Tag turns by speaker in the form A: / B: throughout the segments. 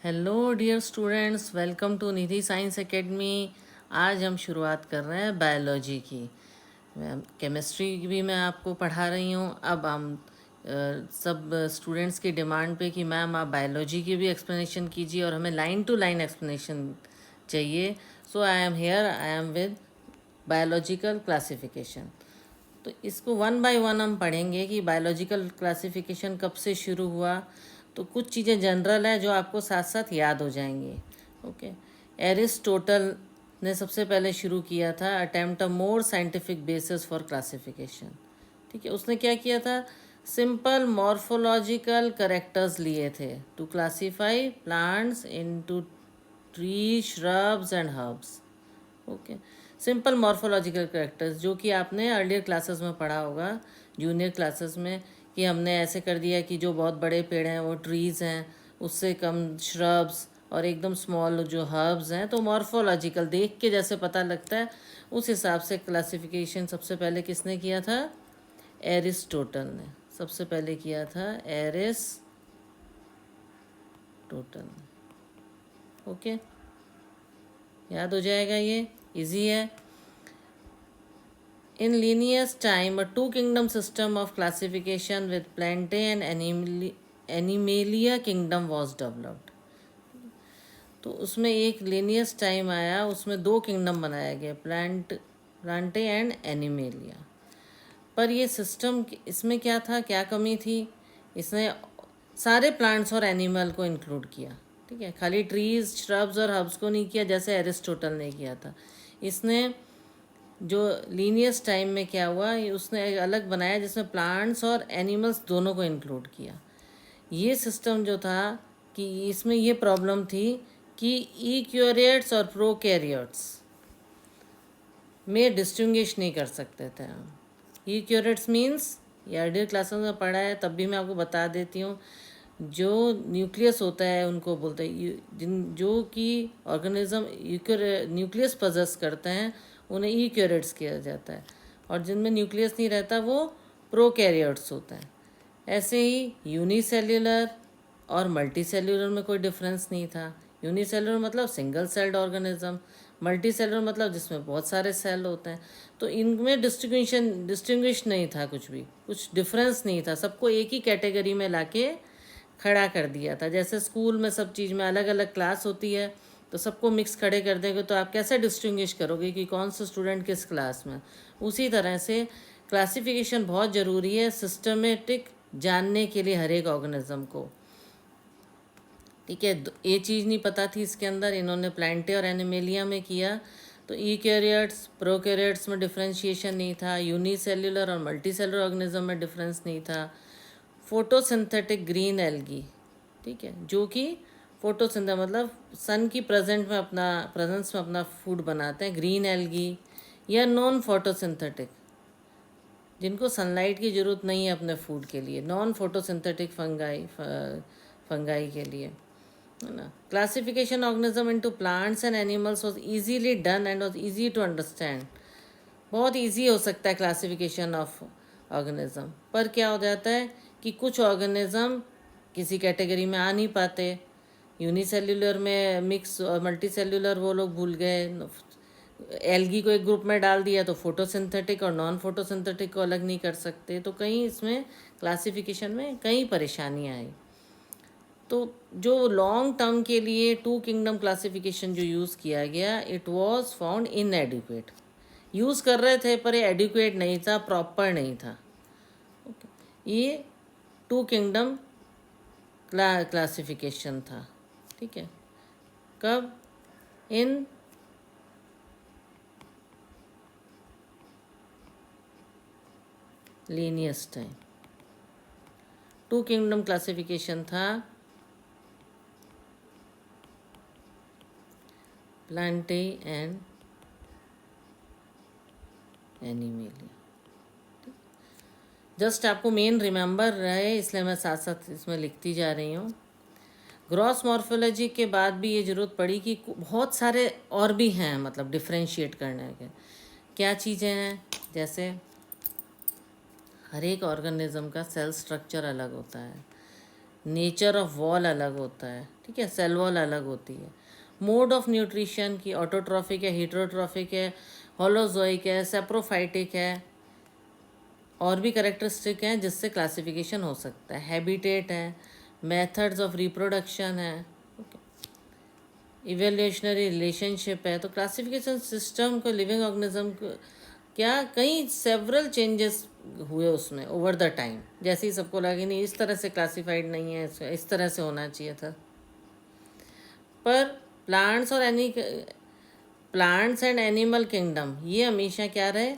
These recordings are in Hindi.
A: Hello dear students, welcome to Nidhi science academy. आज हम शुरुआत कर रहे हैं बायोलॉजी की। केमिस्ट्री भी मैं आपको पढ़ा रही हूँ। अब हम सब स्टूडेंट्स की डिमांड पे कि मैम आप बायोलॉजी की भी एक्सप्लेनेशन कीजिए और हमें लाइन टू लाइन एक्सप्लेनेशन चाहिए। So I am here, I am with biological classification. तो इसको वन बाय वन हम पढ़ेंगे कि बायोलॉजिकल क्लासिफिकेशन कब से शुरू हुआ। तो कुछ चीज़ें जनरल है जो आपको साथ साथ याद हो जाएंगी। ओके, एरिस्टोटल ने सबसे पहले शुरू किया था attempt a more scientific basis for classification. ठीक है, उसने क्या किया था, सिंपल मॉर्फोलॉजिकल करेक्टर्स लिए थे to classify plants into tree, shrubs and herbs. Okay, simple morphological characters जो कि आपने अर्लियर क्लासेस में पढ़ा होगा, जूनियर क्लासेस में, कि हमने ऐसे कर दिया कि जो बहुत बड़े पेड़ हैं वो ट्रीज़ हैं, उससे कम श्रब्स, और एकदम स्मॉल जो हर्ब्स हैं। तो मॉर्फोलॉजिकल देख के जैसे पता लगता है उस हिसाब से क्लासिफिकेशन सबसे पहले किसने किया था, एरिस्टोटल ने सबसे पहले किया था, एरिस्टोटल ने। ओके, याद हो जाएगा, ये इजी है। In Linnaeus' time, a two-kingdom system of classification with Plantae and Animalia kingdom was developed. तो उसमें एक लिनियस टाइम आया, उसमें दो किंगडम बनाया गया, प्लांटे एंड एनिमेलिया। पर ये सिस्टम, इसमें क्या था, क्या कमी थी, इसने सारे प्लांट्स और एनिमल को इंक्लूड किया। ठीक है, खाली ट्रीज, श्रब्स और हर्ब्स को नहीं किया जैसे एरिस्टोटल ने किया था। इसने जो लीनियस टाइम में क्या हुआ, ये उसने एक अलग बनाया जिसमें प्लांट्स और एनिमल्स दोनों को इंक्लूड किया। ये सिस्टम जो था कि इसमें ये प्रॉब्लम थी कि ईक्यूरियट्स और प्रोकैरियोट्स में डिस्टिंग्विश नहीं कर सकते थे हम। ईक्यूरियट्स मीन्स, ये अर्लियर क्लासेस में पढ़ा है तब भी मैं आपको बता देती हूँ, जो न्यूक्लियस होता है उनको बोलते हैं, जिन जो कि ऑर्गेनिज्म न्यूक्लियस पजेस करते हैं उन्हें ईक्यूरियट्स किया जाता है, और जिनमें न्यूक्लियस नहीं रहता वो प्रोकैरियोट्स होता है। ऐसे ही यूनिसेल्युलर और मल्टी सेल्युलर में कोई डिफरेंस नहीं था। यूनिसेल्युलर मतलब single celled organism, multi cellular मतलब जिसमें बहुत सारे सेल होते हैं। तो इनमें डिस्टिंग्विश नहीं था, कुछ डिफरेंस नहीं था, सबको एक ही कैटेगरी में लाके खड़ा कर दिया था। जैसे स्कूल में सब चीज़ में अलग अलग क्लास होती है, तो सबको मिक्स खड़े कर देंगे तो आप कैसे डिस्टिंग्विश करोगे कि कौन सा स्टूडेंट किस क्लास में। उसी तरह से क्लासिफिकेशन बहुत ज़रूरी है सिस्टमेटिक जानने के लिए हर एक ऑर्गेनिज्म को। ठीक है, ये चीज़ नहीं पता थी इसके अंदर, इन्होंने प्लांटे और एनिमेलिया में किया। तो ईकैरियोट्स प्रोकैरियोट्स में डिफ्रेंशिएशन नहीं था, यूनिसेल्युलर और मल्टीसेलुलर ऑर्गेनिज्म में डिफरेंस नहीं था। फोटोसिंथेटिक ग्रीन एल्गी, ठीक है, जो कि फोटोसिंथेसिस मतलब सन की प्रेजेंस में अपना फूड बनाते हैं, ग्रीन एल्गी। या नॉन फोटोसिंथेटिक, जिनको सनलाइट की ज़रूरत नहीं है अपने फूड के लिए, नॉन फोटोसिंथेटिक फंगाई के लिए, है ना। Classification organism into plants and animals was easily done and was easy to understand. बहुत इजी हो सकता है क्लासिफिकेशन ऑफ ऑर्गेनिज्म, पर क्या हो जाता है कि कुछ ऑर्गेनिज्म किसी कैटेगरी में आ नहीं पाते। यूनिसेल्युलर में मिक्स और मल्टी सेल्युलर वो लोग भूल गए, एल्गी को एक ग्रुप में डाल दिया तो फोटोसिंथेटिक और नॉन फोटोसिंथेटिक को अलग नहीं कर सकते। तो कहीं इसमें क्लासिफिकेशन में कई परेशानियाँ आई। तो जो लॉन्ग टर्म के लिए टू किंगडम क्लासिफिकेशन जो यूज़ किया गया, इट वाज फाउंड इनएडिक्वेट। यूज़ कर रहे थे पर ये एडिक्वेट नहीं था, प्रॉपर नहीं था। ये टू किंगडम क्लासिफिकेशन था। ठीक है, कब, in Linnaeus time two kingdom classification था, प्लांटे एंड एनिमेलिया। जस्ट आपको मेन रिमेंबर रहे इसलिए मैं साथ साथ इसमें लिखती जा रही हूँ। ग्रॉस मॉर्फोलॉजी के बाद भी ये ज़रूरत पड़ी कि बहुत सारे और भी हैं, मतलब डिफ्रेंशिएट करने के। क्या चीज़ें हैं, जैसे हर एक ऑर्गेनिज्म का सेल स्ट्रक्चर अलग होता है, नेचर ऑफ वॉल अलग होता है, ठीक है, सेल वॉल अलग होती है। मोड ऑफ न्यूट्रिशन की ऑटोट्रॉफिक है, हीटरोट्रॉफिक है, होलोजोइक है, सेप्रोफाइटिक है, और भी करेक्टरिस्टिक हैं जिससे क्लासिफिकेशन हो सकता है। हैबिटेट है, मेथड्स ऑफ रिप्रोडक्शन है, इवेल्यूशनरी रिलेशनशिप है। तो क्लासिफिकेशन सिस्टम को लिविंग ऑर्गेनिज्म को क्या कई सेवरल चेंजेस हुए उसमें ओवर द टाइम। जैसे ही सबको लगा कि नहीं इस तरह से क्लासिफाइड नहीं है, इस तरह से होना चाहिए था। पर प्लांट्स एंड एनिमल किंगडम ये हमेशा क्या रहे,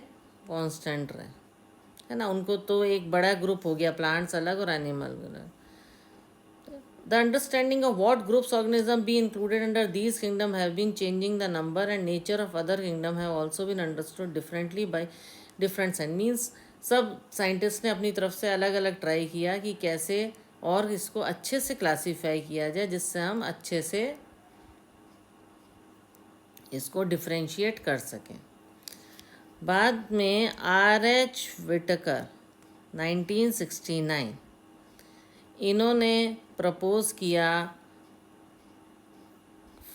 A: कांस्टेंट रहे, है ना। उनको तो एक बड़ा ग्रुप हो गया, प्लांट्स अलग और एनिमल अलग। The understanding of what groups organism be included under these kingdom have been changing. The number and nature of other kingdom have also been understood differently by different science. Means सब साइंटिस्ट ने अपनी तरफ से अलग अलग ट्राई किया कि कैसे और इसको अच्छे से क्लासीफाई किया जाए, जिससे हम अच्छे से इसको डिफ्रेंशिएट कर सकें। बाद में R.H. विटकर 1969 इन्होंने प्रपोज किया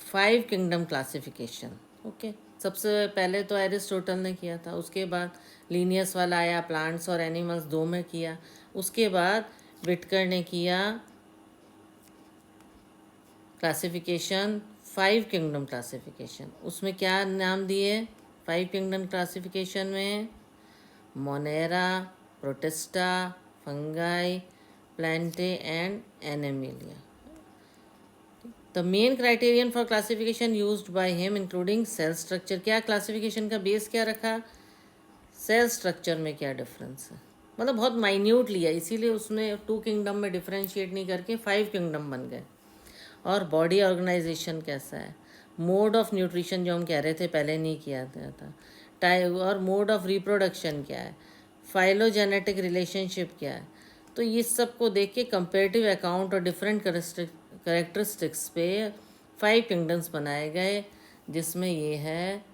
A: 5 किंगडम क्लासिफिकेशन। ओके, सबसे पहले तो एरिस्टोटल ने किया था, उसके बाद लीनियस वाला आया, प्लांट्स और एनिमल्स 2 में किया, उसके बाद विटकर ने किया क्लासिफिकेशन 5 किंगडम क्लासिफिकेशन। उसमें क्या नाम दिए 5 किंगडम क्लासिफिकेशन में? Monera, protista, fungi, plantae and animalia. The main criterion for classification used by him including cell structure. क्या क्लासिफिकेशन का बेस क्या रखा? सेल स्ट्रक्चर में क्या डिफरेंस है, मतलब बहुत माइन्यूट लिया, इसीलिए उसने 2 किंगडम में डिफरेंशिएट नहीं करके 5 किंगडम बन गए। और बॉडी ऑर्गेनाइजेशन कैसा है, मोड ऑफ न्यूट्रिशन जो हम कह रहे थे पहले नहीं किया था, टाइप और मोड ऑफ रिप्रोडक्शन क्या है, फाइलोजेनेटिक रिलेशनशिप क्या है। तो ये सब को देख के कंपेरेटिव अकाउंट और डिफरेंट करेक्टरिस्टिक्स पे 5 किंगडम्स बनाए गए, जिसमें ये है,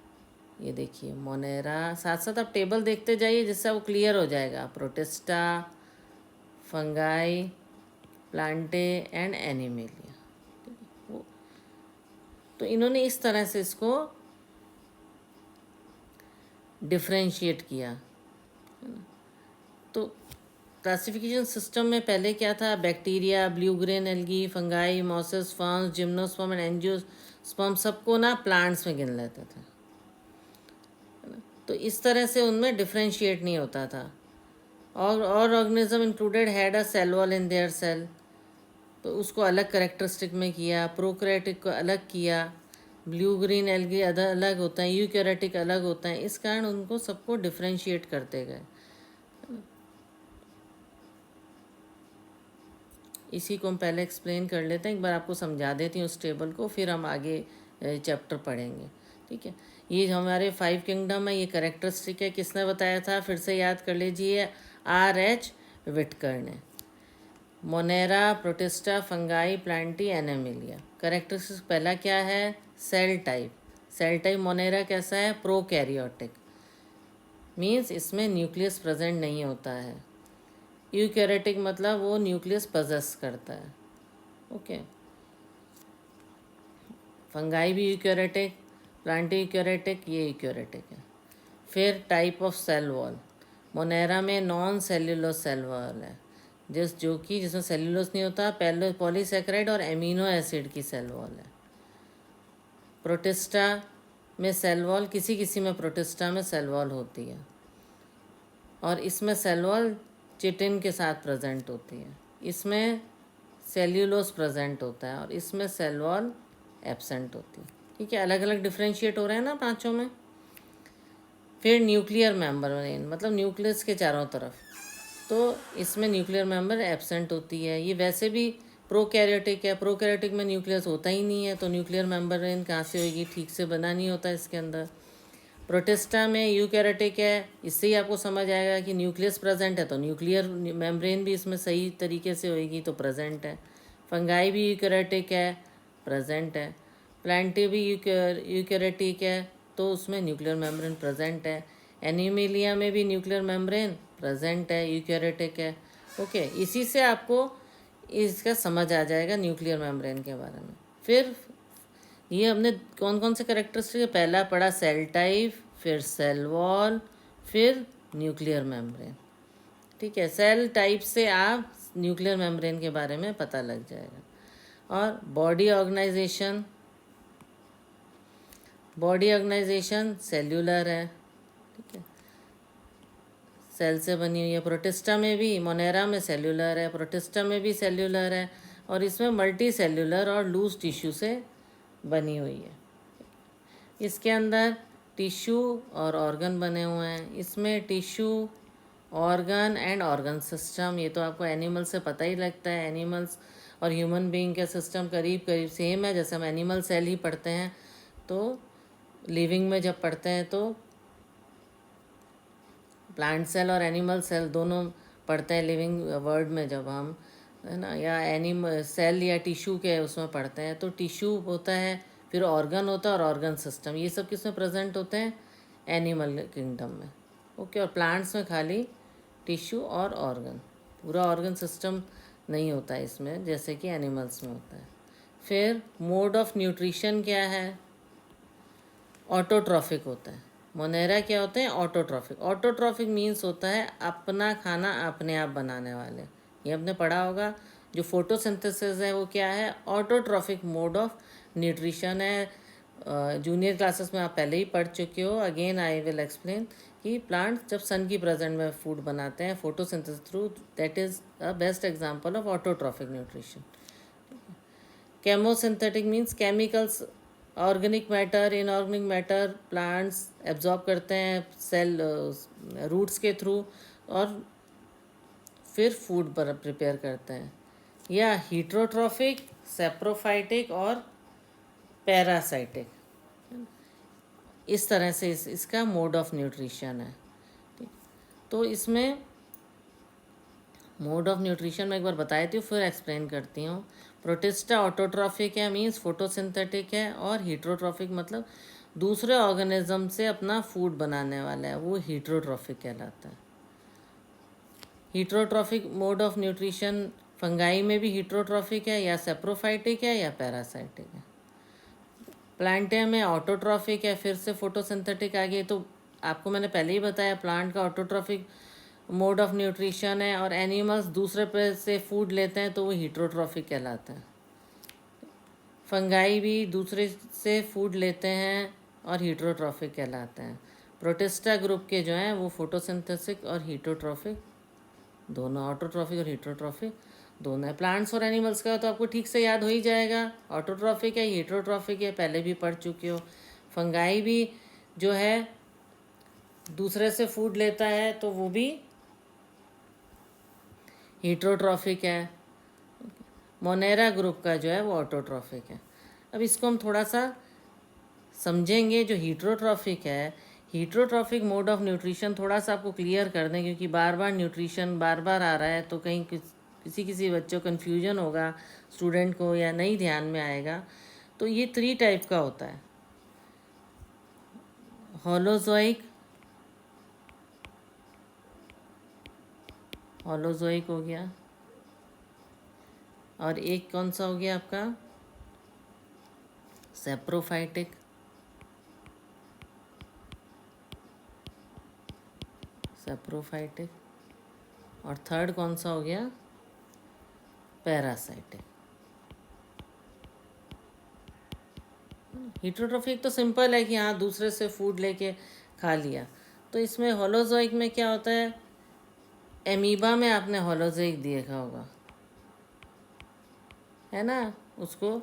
A: ये देखिए मोनेरा, साथ साथ आप टेबल देखते जाइए जिससे वो क्लियर हो जाएगा। Protista, fungi, plantae and animalia. तो इन्होंने इस तरह से इसको डिफ्रेंशिएट किया, है ना। तो क्लासिफिकेशन सिस्टम में पहले क्या था, bacteria, blue grain algae, fungi, mosses, firms, gymnosperm and angiosperm सबको ना प्लांट्स में गिन लेते थे, है ना। तो इस तरह से उनमें डिफ्रेंशिएट नहीं होता था। और organism included had a cell wall in their cell, तो उसको अलग करेक्टरिस्टिक में किया। प्रोकैरियोटिक को अलग किया, ब्लू ग्रीन एल्गी अलग होता है, यूकैरियोटिक अलग होता है। इस कारण उनको सबको डिफ्रेंशिएट करते गए। इसी को हम पहले एक्सप्लेन कर लेते हैं, एक बार आपको समझा देती हूँ उस टेबल को, फिर हम आगे चैप्टर पढ़ेंगे, ठीक है। ये हमारे 5 किंगडम है, ये करेक्टरिस्टिक है, किसने बताया था फिर से याद कर लीजिए, R.H. विटकर ने। Monera, protista, fungi, plantae, animalia. Characteristic पहला क्या है, cell type. Cell type monera कैसा है, प्रोकैरियोटिक, मीन्स इसमें न्यूक्लियस प्रेजेंट नहीं होता है। यूकैरियोटिक मतलब वो न्यूक्लियस पजेस करता है, ओके। फंगाई भी यूकैरियोटिक, प्लांटी यूकैरियोटिक, ये यूकैरियोटिक है। फिर type of cell wall, monera में नॉन सेल्यूलोज सेल वॉल है, जिसमें सेल्यूलोज नहीं होता, पॉलीसैकेराइड और एमिनो एसिड की सेल वॉल है। प्रोटिस्टा में सेल वॉल, किसी किसी में प्रोटिस्टा में सेल वॉल होती है, और इसमें सेल वॉल चिटिन के साथ प्रेजेंट होती है। इसमें सेल्यूलोज प्रेजेंट होता है और इसमें सेल वॉल एब्सेंट होती है, ठीक है। अलग अलग डिफ्रेंशिएट हो रहे हैं ना पांचों में। फिर न्यूक्लियर मेम्ब्रेन, मतलब न्यूक्लियस के चारों तरफ, तो इसमें न्यूक्लियर मेम्बर एब्सेंट होती है। ये वैसे भी प्रोकैरियोटिक है, प्रोकैरियोटिक में न्यूक्लियस होता ही नहीं है, तो न्यूक्लियर मेम्ब्रेन कहाँ से होगी, ठीक से बना नहीं होता इसके अंदर। प्रोटिस्टा में यूकैरियोटिक है, इससे ही आपको समझ आएगा कि न्यूक्लियस प्रेजेंट है, तो न्यूक्लियर मेम्ब्रेन भी इसमें सही तरीके से होएगी, तो प्रेजेंट है। फंगाई भी यूकैरियोटिक है, प्रेजेंट है। प्लांटी भी यूकैरियोटिक है, तो उसमें न्यूक्लियर मेम्ब्रेन प्रेजेंट है। एनिमिलिया में भी न्यूक्लियर मेम्ब्रेन प्रेजेंट है, यूकैरियोटिक है, ओके। इसी से आपको इसका समझ आ जाएगा न्यूक्लियर मेम्ब्रेन के बारे में। फिर ये हमने कौन कौन से कैरेक्टरिस्टिक, पहला पढ़ा सेल टाइप, फिर सेल वॉल, फिर न्यूक्लियर मेम्ब्रेन। ठीक है, सेल टाइप से आप न्यूक्लियर मेम्ब्रेन के बारे में पता लग जाएगा। और बॉडी ऑर्गेनाइजेशन सेल्यूलर है। ठीक है, सेल से बनी हुई है। प्रोटिस्टा में भी, मोनेरा में सेल्यूलर है, प्रोटिस्टा में भी सेल्यूलर है, और इसमें मल्टी सेल्यूलर और लूज टिश्यू से बनी हुई है। इसके अंदर टिश्यू और ऑर्गन बने हुए हैं। इसमें tissue, organ and organ system, ये तो आपको एनिमल से पता ही लगता है। एनिमल्स और ह्यूमन बीइंग का सिस्टम करीब करीब सेम है। जैसे हम एनिमल सेल ही पढ़ते हैं, तो लिविंग में जब पढ़ते हैं तो प्लांट सेल और एनिमल सेल दोनों पढ़ते हैं लिविंग वर्ड में जब हम, है ना, या एनिमल सेल या टिश्यू के उसमें पढ़ते हैं। तो टिश्यू होता है, फिर ऑर्गन होता है और ऑर्गन सिस्टम, ये सब किसमें प्रेजेंट होते हैं? एनिमल किंगडम में। ओके, और प्लांट्स में खाली टिश्यू और ऑर्गन, पूरा ऑर्गन सिस्टम नहीं होता है इसमें, जैसे कि एनिमल्स में होता है। फिर मोड ऑफ न्यूट्रिशन क्या है? ऑटोट्रॉफिक होता है। मोनेरा क्या होते हैं? ऑटोट्रॉफिक। ऑटोट्रॉफिक मीन्स होता है अपना खाना अपने आप बनाने वाले। ये आपने पढ़ा होगा। जो फोटोसिंथेसिस है वो क्या है? ऑटोट्रॉफिक मोड ऑफ न्यूट्रिशन है। जूनियर क्लासेस में आप पहले ही पढ़ चुके हो। अगेन आई विल एक्सप्लेन कि प्लांट जब सन की प्रेजेंट में फूड बनाते हैं photosynthesis through, that is a best example of autotrophic nutrition. Chemosynthetic means chemicals, organic matter, inorganic matter plants absorb करते हैं सेल रूट्स के थ्रू और फिर फूड पर प्रिपेयर करते हैं। या हीट्रोट्रॉफिक, सेप्रोफाइटिक और पैरासाइटिक, इस तरह से इसका मोड ऑफ न्यूट्रिशन है। ठीक, तो इसमें मोड ऑफ न्यूट्रिशन मैं एक बार बता देती हूँ, फिर एक्सप्लेन करती हूँ। प्रोटिस्टा ऑटोट्रॉफिक है, मीन्स फोटोसिंथेटिक है, और हीट्रोट्रॉफिक मतलब दूसरे ऑर्गेनिज्म से अपना फूड बनाने वाला है, वो हीट्रोट्रॉफिक कहलाता है। हीट्रोट्रॉफिक मोड ऑफ न्यूट्रिशन फंगाई में भी हीट्रोट्रॉफिक है, या सेप्रोफाइटिक है या पैरासाइटिक है। प्लांटिया में ऑटोट्रॉफिक है, फिर से फोटोसिंथेटिक आ गई। तो आपको मैंने पहले ही बताया प्लांट का ऑटोट्रॉफिक मोड ऑफ न्यूट्रिशन है, और एनिमल्स दूसरे पे से फूड लेते हैं तो वो हीट्रोट्रॉफिक कहलाता है। फंगाई भी दूसरे से फूड लेते हैं और हीट्रोट्रॉफिक कहलाते हैं। प्रोटिस्टा ग्रुप के जो हैं वो फोटोसिंथेसिक और हीट्रोट्रॉफिक दोनों, ऑटोट्रॉफिक और हीट्रोट्रॉफिक दोनों है। प्लांट्स और एनिमल्स का तो आपको ठीक से याद हो ही जाएगा, ऑटोट्रॉफिक है, हीट्रोट्रॉफिक है, पहले भी पढ़ चुके हो। फंगाई भी जो है दूसरे से फूड लेता है तो वो भी हीट्रोट्रॉफिक है। मोनेरा ग्रुप का जो है वो ऑटोट्रॉफिक है। अब इसको हम थोड़ा सा समझेंगे। जो हीट्रोट्रॉफिक है, हीट्रोट्रॉफिक मोड ऑफ न्यूट्रिशन थोड़ा सा आपको क्लियर कर दें, क्योंकि बार बार न्यूट्रिशन बार बार आ रहा है तो कहीं किसी बच्चों को कन्फ्यूजन होगा स्टूडेंट को, या नहीं ध्यान में आएगा। तो ये 3 टाइप का होता है। होलोजोइक हो गया, और एक कौन सा हो गया आपका? सेप्रोफाइटिक। और थर्ड कौन सा हो गया? पैरासाइटिक। हीट्रोट्रॉफिक तो सिंपल है कि हाँ दूसरे से फूड लेके खा लिया। तो इसमें होलोजोइक में क्या होता है? एमीबा में आपने होलोजोइक देखा होगा, है ना, उसको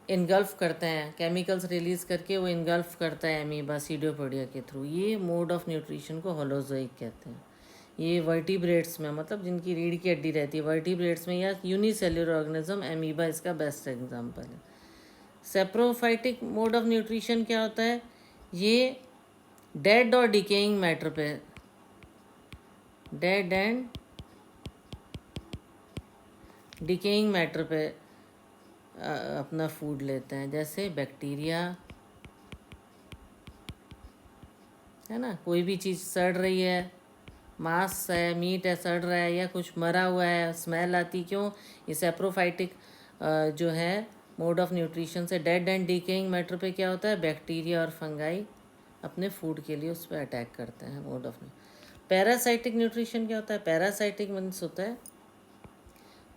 A: इनगल्फ करते हैं, केमिकल्स रिलीज करके वो इनगल्फ करता है एमीबा सीडियोपोडिया के थ्रू। ये मोड ऑफ न्यूट्रिशन को होलोजोइक कहते हैं। ये वर्टिब्रेट्स में, मतलब जिनकी रीढ़ की हड्डी रहती है, वर्टिब्रेट्स में या यूनिसेल्युलर ऑर्गेनिज्म, एमीबा इसका बेस्ट एग्जांपल है। सेप्रोफाइटिक मोड ऑफ न्यूट्रिशन क्या होता है? ये डेड और डिकेइंग मैटर पे, डेड एंड डिकेइंग मैटर पे अपना फूड लेते हैं, जैसे बैक्टीरिया, है ना, कोई भी चीज़ सड़ रही है मांस है, मीट है, सड़ रहा है या कुछ मरा हुआ है, स्मेल आती, क्यों? ये सेप्रोफाइटिक जो है मोड ऑफ न्यूट्रिशन से डेड एंड डिकेइंग मैटर पे क्या होता है, बैक्टीरिया और फंगाई अपने फूड के लिए उस पर अटैक करते हैं, मोड ऑफ। पैरासाइटिक न्यूट्रिशन क्या होता है? पैरासाइटिक मीन्स होता है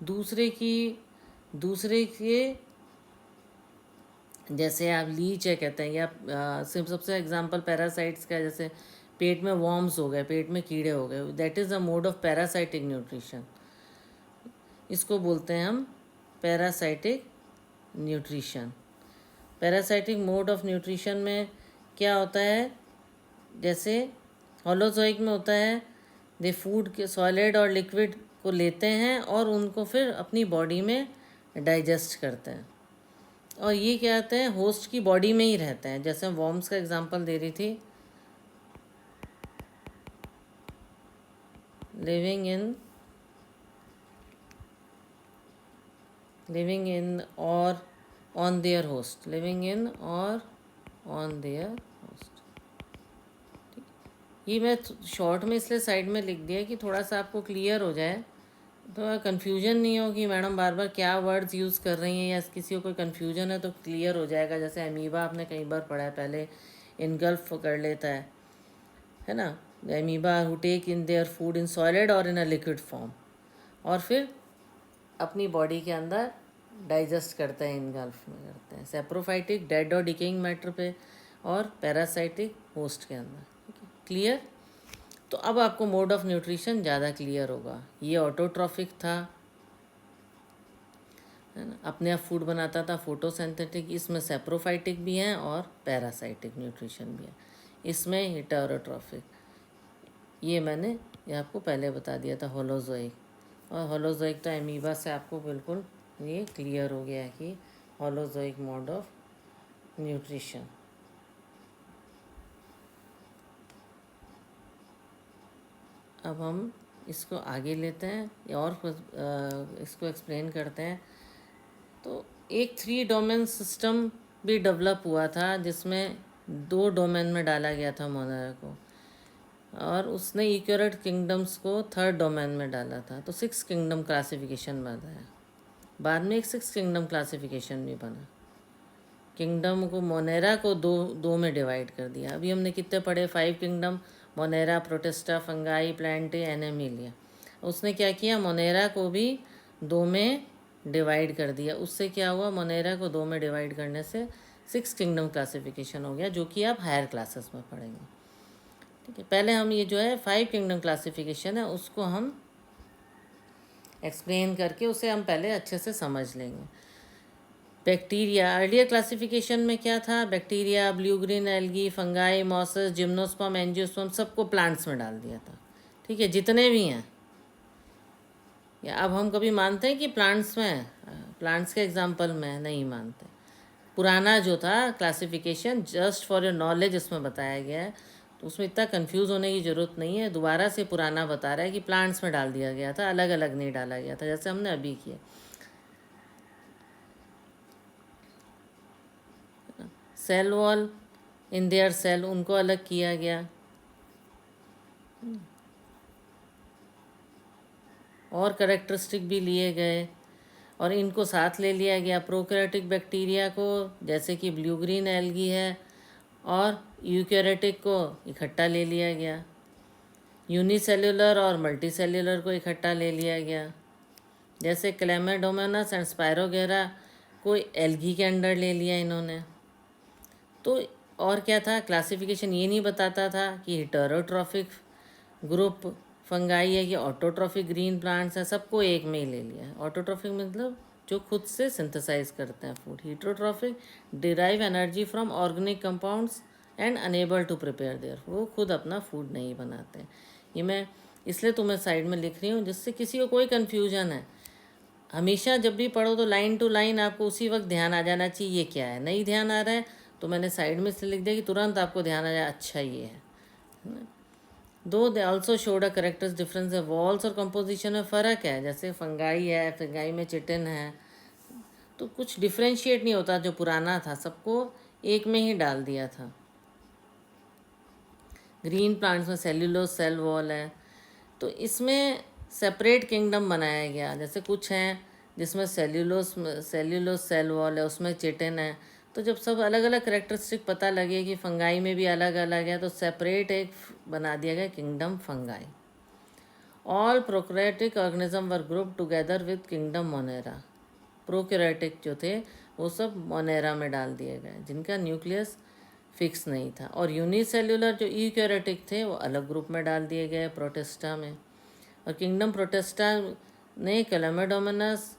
A: दूसरे के, जैसे आप लीच है कहते हैं, या सिर्फ सबसे एग्जांपल पैरासाइट्स का है, जैसे पेट में वॉर्म्स हो गए, पेट में कीड़े हो गए, that is a mode of parasitic nutrition. इसको बोलते हैं हम parasitic nutrition. Parasitic mode of nutrition में क्या होता है, जैसे होलोजोइक में होता है, दे फूड के सॉलिड और लिक्विड को लेते हैं और उनको फिर अपनी बॉडी में डाइजेस्ट करते हैं, और ये क्या होते हैं, होस्ट की बॉडी में ही रहते हैं। जैसे वॉर्म्स का एग्जांपल दे रही थी, लिविंग इन और on their host, living in और ऑन देयर होस्ट। ये मैं शॉर्ट में इसलिए साइड में लिख दिया कि थोड़ा सा आपको क्लियर हो जाए, तो कन्फ्यूजन नहीं हो कि मैडम बार बार क्या वर्ड्स यूज़ कर रही हैं, या किसी को कोई कन्फ्यूजन है तो क्लियर हो जाएगा। जैसे अमीबा आपने कई बार पढ़ा है, पहले इनगल्फ कर लेता है ना, the amoeba who take in their food in solid और इन अ लिक्विड फॉर्म, और फिर अपनी बॉडी के अंदर डाइजेस्ट करते हैं, इनगल्फ में करते हैं। सेप्रोफाइटिक डेड और डिकेइंग मैटर पे, और पैरासाइटिक होस्ट के अंदर। ठीक है, क्लियर? तो अब आपको मोड ऑफ न्यूट्रिशन ज़्यादा क्लियर होगा। ये ऑटोट्रॉफिक था, है ना, अपने आप फूड बनाता था, फोटोसिंथेटिक। इसमें सेप्रोफाइटिक भी हैं और पैरासाइटिक न्यूट्रिशन भी है। इसमें हेटेरोट्रॉफिक, ये आपको पहले बता दिया था, होलोजोइक। और होलोजोइक तो अमीबा से आपको बिल्कुल ये क्लियर हो गया है कि होलोजोइक मोड ऑफ न्यूट्रिशन। अब हम इसको आगे लेते हैं और इसको एक्सप्लेन करते हैं। तो एक 3 डोमेन सिस्टम भी डेवलप हुआ था, जिसमें 2 डोमेन में डाला गया था मोनेरा को, और उसने यूकैरियोट किंगडम्स को 3rd डोमेन में डाला था। तो 6 किंगडम क्लासिफिकेशन बना है। बाद में एक 6 किंगडम क्लासिफिकेशन भी बना। किंगडम को, मोनेरा को दो में डिवाइड कर दिया। अभी हमने कितने पढ़े? 5 kingdom, Monera, protista, fungi, Plantae, Animalia. उसने क्या किया, मोनेरा को भी 2 में डिवाइड कर दिया। उससे क्या हुआ, मोनेरा को 2 में डिवाइड करने से 6 किंगडम क्लासिफिकेशन हो गया, जो कि आप हायर क्लासेस में पढ़ेंगे। ठीक है, पहले हम ये जो है 5 किंगडम क्लासिफिकेशन है, उसको हम एक्सप्लेन करके उसे हम पहले अच्छे से समझ लेंगे। बैक्टीरिया, अर्लियर क्लासिफिकेशन में क्या था, bacteria, blue green algae, fungi, mosses, gymnosperm, angiosperm, सबको प्लांट्स में डाल दिया था। ठीक है, जितने भी हैं। या अब हम कभी मानते हैं कि प्लांट्स में, प्लांट्स के एग्जांपल में नहीं मानते। पुराना जो था classification, just for your knowledge इसमें बताया गया है, तो उसमें इतना कंफ्यूज होने की ज़रूरत नहीं है। दोबारा से पुराना बता रहा है कि प्लांट्स में डाल दिया गया था, अलग अलग नहीं डाला गया था, जैसे हमने अभी किया। Cell wall in their cell, उनको अलग किया गया, और करेक्टरिस्टिक भी लिए गए, और इनको साथ ले लिया गया। प्रोकैरियोटिक बैक्टीरिया को, जैसे कि ब्लू ग्रीन एल्गी है, और यूकैरियोटिक को इकट्ठा ले लिया गया। यूनिसेल्युलर और मल्टीसेल्युलर को इकट्ठा ले लिया गया। जैसे क्लेमाइडोमोनास एंड स्पायरोगेरा को एल्गी के अंडर ले लिया इन्होंने। तो और क्या था, क्लासिफिकेशन ये नहीं बताता था कि हेटेरोट्रॉफिक ग्रुप फंगाई है कि ऑटोट्रॉफिक ग्रीन प्लांट्स हैं, सबको एक में ही ले लिया है। ऑटोट्रॉफिक मतलब जो खुद से सिंथेसाइज करते हैं food. Heterotrophic derive energy from organic compounds and unable to prepare their, वो खुद अपना फूड नहीं बनाते। ये मैं इसलिए तुम्हें साइड में लिख रही हूँ, जिससे किसी को कोई कन्फ्यूजन है। हमेशा जब भी पढ़ो तो लाइन टू लाइन आपको उसी वक्त ध्यान आ जाना चाहिए ये क्या है। नहीं ध्यान आ रहा है तो मैंने साइड में इसलिए लिख दिया कि तुरंत आपको ध्यान आ जाए, अच्छा ये है ना। दो they also showed a characters difference है, वॉल्स और कंपोजिशन में फ़र्क है। जैसे फंगाई है, फंगाई में चिटिन है, तो कुछ डिफ्रेंशिएट नहीं होता। जो पुराना था सबको एक में ही डाल दिया था। ग्रीन प्लांट्स में सेल्यूलोज सेल वॉल है, तो इसमें सेपरेट किंगडम बनाया गया। जैसे कुछ हैं जिसमें सेल्यूलोस सेल वॉल है, उसमें चिटिन है। तो जब सब अलग अलग करेक्टरिस्टिक पता लगे कि फंगाई में भी अलग अलग है, तो सेपरेट एक बना दिया गया kingdom fungi. All prokaryotic organism were group together with kingdom Monera. Prokaryotic जो थे वो सब मोनेरा में डाल दिए गए, जिनका न्यूक्लियस फिक्स नहीं था। और यूनिसेल्यूलर जो यूकैरियोटिक थे वो अलग ग्रुप में डाल दिए गए, प्रोटिस्टा में। और किंगडम प्रोटिस्टा ने कैलामिडोमोनास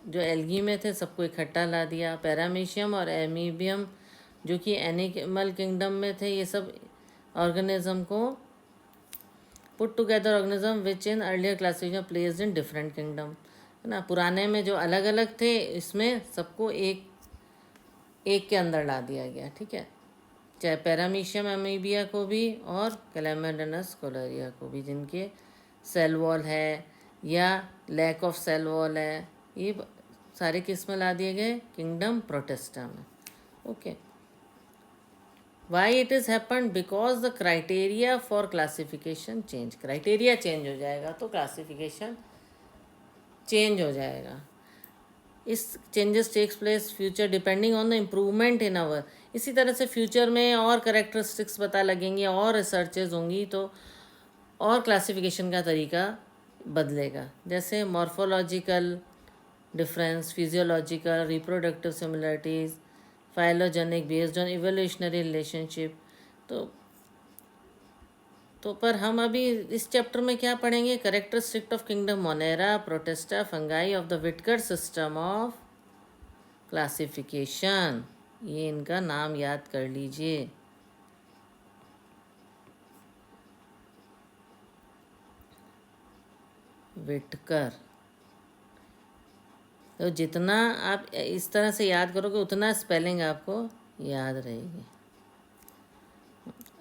A: जो एल्गी में थे सबको इकट्ठा ला दिया। पैरामीशियम और एमीबियम जो कि एनिमल किंगडम में थे, ये सब ऑर्गेनिज्म को put together organism which in earlier classification placed in different kingdom, है ना। पुराने में जो अलग अलग थे, इसमें सबको एक के अंदर ला दिया गया, ठीक है। चाहे पैरामीशियम एमीबिया को भी और कैलामिडोमोनास कोलेरिया को भी, जिनके सेल वॉल है या लैक ऑफ सेल वॉल है, ये सारे किस में ला दिए गए, किंगडम प्रोटिस्टा में। Okay, why it is happen, because the criteria for classification change. Criteria change हो जाएगा तो क्लासिफिकेशन चेंज हो जाएगा। इस changes takes place future depending on the improvement in our. इसी तरह से फ्यूचर में और करेक्टरिस्टिक्स पता लगेंगी और रिसर्चेज होंगी, तो और क्लासिफिकेशन का तरीका बदलेगा। जैसे morphological difference, physiological, reproductive similarities, phylogenic based on evolutionary relationship. तो पर हम अभी इस चैप्टर में क्या पढ़ेंगे, characteristic of kingdom Monera, protista, fungi of the Whittaker system of classification. ये इनका नाम याद कर लीजिए। विटकर। तो जितना आप इस तरह से याद करोगे उतना स्पेलिंग आपको याद रहेगी।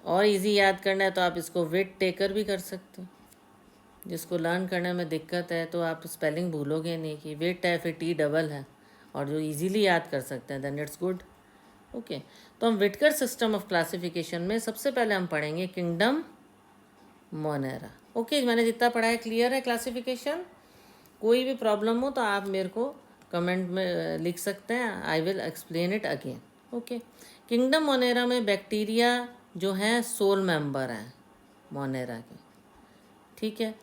A: और इजी याद करना है तो आप इसको विट टेकर भी कर सकते हो। जिसको लर्न करने में दिक्कत है तो आप स्पेलिंग भूलोगे नहीं कि विट है फिर टी डबल है, और जो इजीली याद कर सकते हैं देन इट्स गुड। ओके, तो हम विटकर सिस्टम ऑफ क्लासिफिकेशन में सबसे पहले हम पढ़ेंगे किंगडम मोनेरा। ओके, मैंने जितना पढ़ा है क्लियर है क्लासिफिकेशन। कोई भी प्रॉब्लम हो तो आप मेरे को कमेंट में लिख सकते हैं, I will explain it again. Okay, kingdom Monera में बैक्टीरिया जो हैं सोल मेंबर हैं मोनेरा के, ठीक है।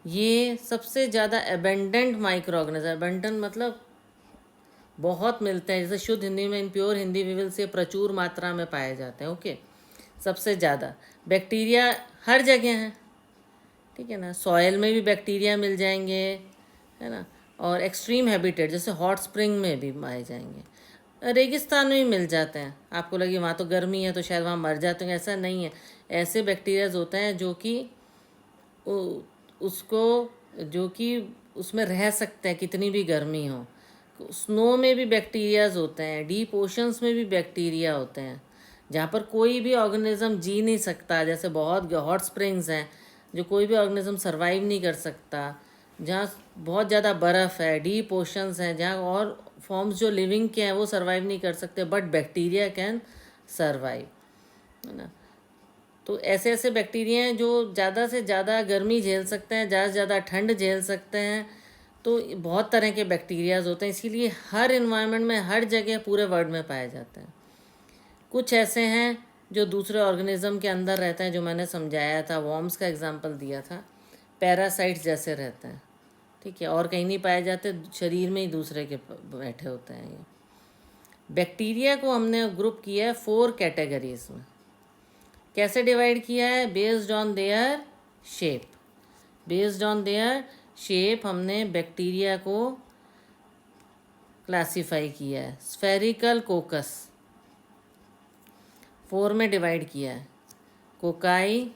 A: ये सबसे ज़्यादा एबेंडेंट माइक्रो ऑर्गेनिज्म, एबेंडेंट मतलब बहुत मिलते हैं, जैसे शुद्ध हिंदी में, in pure Hindi we will say प्रचुर मात्रा में पाए जाते हैं। ओके, सबसे ज़्यादा बैक्टीरिया हर जगह हैं, ठीक है ना। सॉयल में भी बैक्टीरिया मिल जाएंगे, है ना। और एक्सट्रीम हैबिटेट जैसे हॉट स्प्रिंग में भी पाए जाएंगे। रेगिस्तान में भी मिल जाते हैं। आपको लगे वहाँ तो गर्मी है तो शायद वहाँ मर जाते हैं, ऐसा नहीं है। ऐसे बैक्टीरियाज होते हैं जो कि उसमें रह सकते हैं कितनी भी गर्मी हो। स्नो में भी बैक्टीरियाज होते हैं, डीप ओशंस में भी बैक्टीरिया होते हैं, जहाँ पर कोई भी ऑर्गेनिज्म जी नहीं सकता। जैसे बहुत हॉट स्प्रिंग्स हैं जो कोई भी ऑर्गेनिज्म सर्वाइव नहीं कर सकता, जहाँ बहुत ज़्यादा बर्फ़ है। डीप ओशंस हैं जहाँ और फॉर्म्स जो लिविंग के हैं वो सर्वाइव नहीं कर सकते, बट बैक्टीरिया कैन सर्वाइव, है ना। तो ऐसे ऐसे बैक्टीरिया हैं जो ज़्यादा से ज़्यादा गर्मी झेल सकते हैं, ज़्यादा से ज़्यादा ठंड झेल सकते हैं। तो बहुत तरह के बैक्टीरियाज होते हैं, इसीलिए हर इन्वायरमेंट में, हर जगह पूरे वर्ल्ड में पाए जाते हैं। कुछ ऐसे हैं जो दूसरे ऑर्गेनिज्म के अंदर रहते हैं, जो मैंने समझाया था, वॉर्म्स का एग्जांपल दिया था, पैरासाइट्स जैसे रहते हैं, ठीक है। और कहीं नहीं पाए जाते, शरीर में ही दूसरे के बैठे होते हैं ये। बैक्टीरिया को हमने ग्रुप किया है 4 कैटेगरीज में। कैसे डिवाइड किया है, based on their shape. Based on their shape हमने बैक्टीरिया को क्लासीफाई किया है। स्फेरिकल कोकस 4 में डिवाइड किया है। कोकाई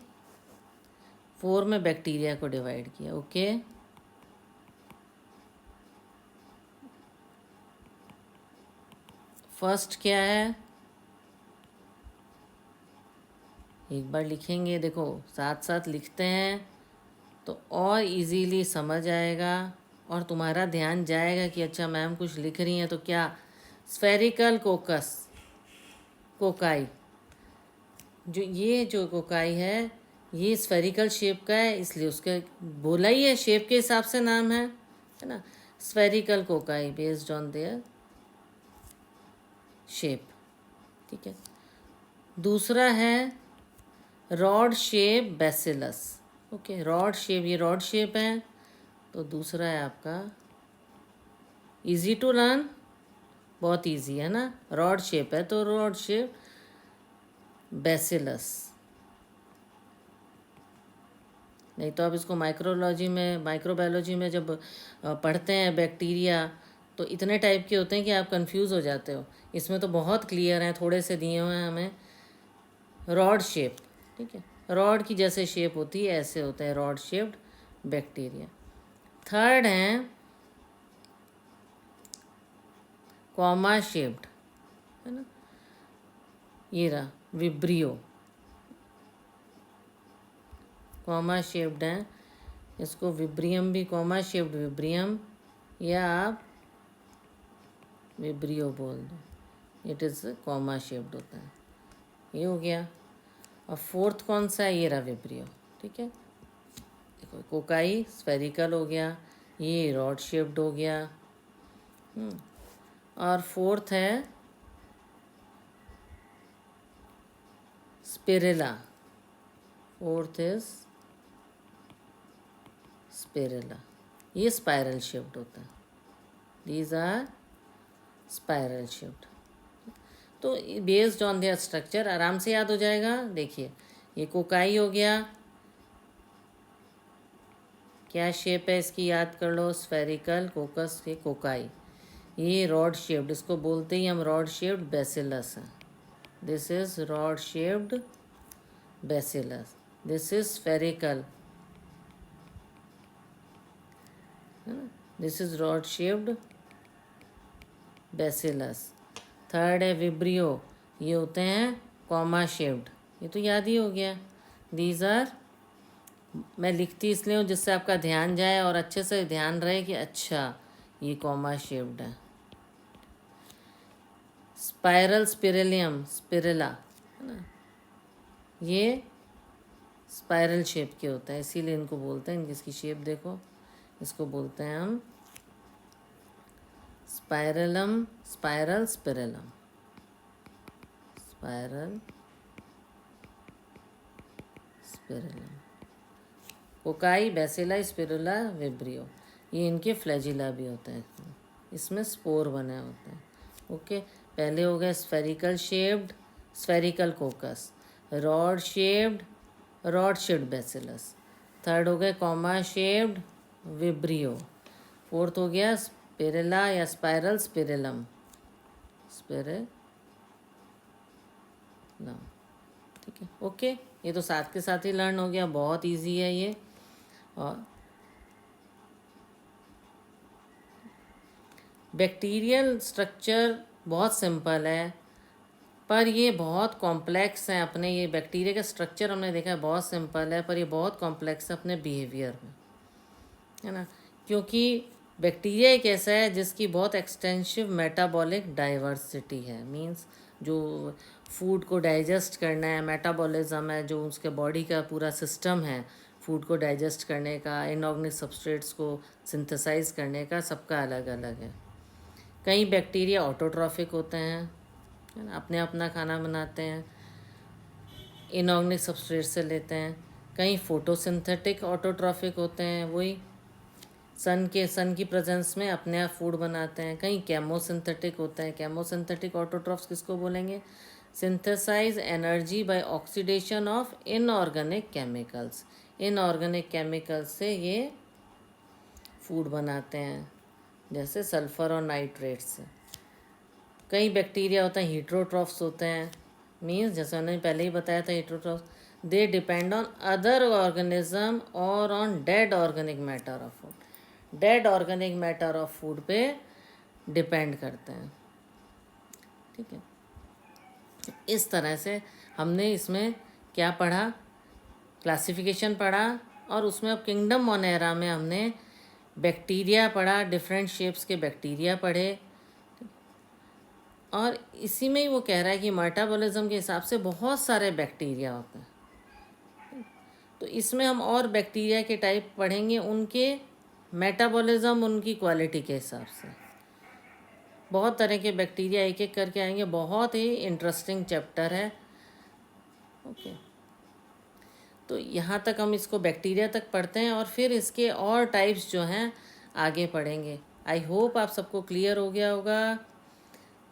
A: 4 में बैक्टीरिया को डिवाइड किया। ओके, फर्स्ट क्या है, एक बार लिखेंगे, देखो साथ साथ लिखते हैं तो और इजीली समझ आएगा और तुम्हारा ध्यान जाएगा कि अच्छा मैम कुछ लिख रही हैं तो क्या। स्फेरिकल कोकस, कोकाई, जो कोकाई है ये स्फेरिकल शेप का है, इसलिए उसके बोला ही है, शेप के हिसाब से नाम है ना, spherical cocci based on their shape. ठीक है। दूसरा है rod shape bacillus. Okay, rod shape, ये रॉड शेप है। तो दूसरा है आपका इजी टू लर्न, बहुत इजी है ना, रॉड शेप है तो रॉड शेप बैसिलस। नहीं तो आप इसको माइक्रोलॉजी में, माइक्रोबायोलॉजी में जब पढ़ते हैं बैक्टीरिया, तो इतने टाइप के होते हैं कि आप कंफ्यूज हो जाते हो। इसमें तो बहुत क्लियर हैं, थोड़े से दिए हुए हैं हमें। रॉड शेप, ठीक है, रॉड की जैसे शेप होती है ऐसे होते हैं रॉड शेप्ड बैक्टीरिया। थर्ड हैं कॉमा शेप्ड, है ना, ये रहा विब्रियो, कॉमा शेप्ड हैं, इसको विब्रियम भी, कॉमा शेप्ड विब्रियम, या आप विब्रियो बोल दो, इट इज़ कॉमा शेप्ड होता है। ये हो गया। और फोर्थ कौन सा है, ये रहा विब्रियो। ठीक है, देखो कोकाई स्फेरिकल हो गया, ये रॉड शेप्ड हो गया। और फोर्थ है स्पिरिला, फोर्थ इज स्पिरिला, ये स्पाइरल शेप्ड होता है। These are spiral shaped. तो बेस्ड ऑन देयर स्ट्रक्चर आराम से याद हो जाएगा। देखिए ये कोकाई हो गया, क्या शेप है इसकी याद कर लो, स्फेरिकल कोकस के कोकाई। ये रॉड शेप्ड, इसको बोलते ही हम रॉड शेप्ड बैसिलस है। This is rod shaped bacillus, this is spherical, this is rod shaped bacillus. Third है विब्रियो, ये होते हैं कॉमा शेप्ड, ये तो याद ही हो गया। दीज आर, मैं लिखती इसलिए हूँ जिससे आपका ध्यान जाए और अच्छे से ध्यान रहे कि अच्छा ये कॉमा शेप्ड है। स्पाइरल स्पिरिलियम, स्पिरिला, है ना, ये स्पाइरल शेप के होते हैं, इसीलिए इनको बोलते हैं, इसकी शेप देखो, इसको बोलते हैं हम spirillum, spiral spirillum, spiral spirillum. Cocci, bacilli, spirilla, vibrio, ये इनके फ्लैजिला भी होते हैं, इसमें स्पोर बने होते हैं। ओके, पहले हो गया spherical shaped, spherical कोकस, rod shaped, rod shaped bacillus. Third हो गया कॉमा शेप्ड विब्रियो। फोर्थ हो गया स्पिरिला या स्पाइरल स्पिरिलम, स्पिरिलम। ठीक है, ओके, ये तो साथ के साथ ही लर्न हो गया, बहुत इजी है ये। और बैक्टीरियल स्ट्रक्चर बहुत सिंपल है, पर ये बहुत कॉम्प्लेक्स है। अपने ये बैक्टीरिया का स्ट्रक्चर हमने देखा है बहुत सिंपल है, पर ये बहुत कॉम्प्लेक्स है अपने बिहेवियर में, है ना, क्योंकि बैक्टीरिया एक ऐसा है जिसकी बहुत एक्सटेंसिव मेटाबॉलिक डाइवर्सिटी है। मींस जो फूड को डाइजेस्ट करना है, मेटाबॉलिज्म है, जो उसके बॉडी का पूरा सिस्टम है फूड को डाइजेस्ट करने का, इनऑर्गेनिक सबस्ट्रेट्स को सिंथेसाइज करने का, सबका अलग अलग है। कई बैक्टीरिया ऑटोट्रॉफिक होते हैं, है ना, अपने अपना खाना बनाते हैं, इनऑर्गेनिक सबस्ट्रेट से लेते हैं। कई फोटोसिंथेटिक ऑटोट्रॉफिक होते हैं, वही सन की प्रेजेंस में अपने आप फूड बनाते हैं। कई केमोसिंथेटिक होते हैं। केमोसिंथेटिक ऑटोट्रॉफ्स किसको बोलेंगे, synthesize energy by oxidation of inorganic chemicals, inorganic chemicals से ये फूड बनाते हैं, जैसे सल्फ़र और नाइट्रेट से। कई बैक्टीरिया होते हैं हीट्रोट्रॉफ्स होते हैं, मीन्स जैसे मैंने पहले ही बताया था heterotrophs, they depend on other organism और on dead organic matter of food, dead organic matter of food पे डिपेंड करते हैं। ठीक है, इस तरह से हमने इसमें क्या पढ़ा, क्लासिफिकेशन पढ़ा, और उसमें अब किंगडम मोनेरा में हमने बैक्टीरिया पढ़ा, डिफरेंट शेप्स के बैक्टीरिया पढ़े। और इसी में ही वो कह रहा है कि मेटाबॉलिज्म के हिसाब से बहुत सारे बैक्टीरिया होते हैं। तो इसमें हम और बैक्टीरिया के टाइप पढ़ेंगे, उनके मेटाबॉलिज्म, उनकी क्वालिटी के हिसाब से। बहुत तरह के बैक्टीरिया एक एक करके आएंगे, बहुत ही इंटरेस्टिंग चैप्टर है। ओके, तो यहाँ तक हम इसको बैक्टीरिया तक पढ़ते हैं और फिर इसके और टाइप्स जो हैं आगे पढ़ेंगे। आई होप आप सबको क्लियर हो गया होगा।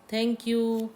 A: Thank you.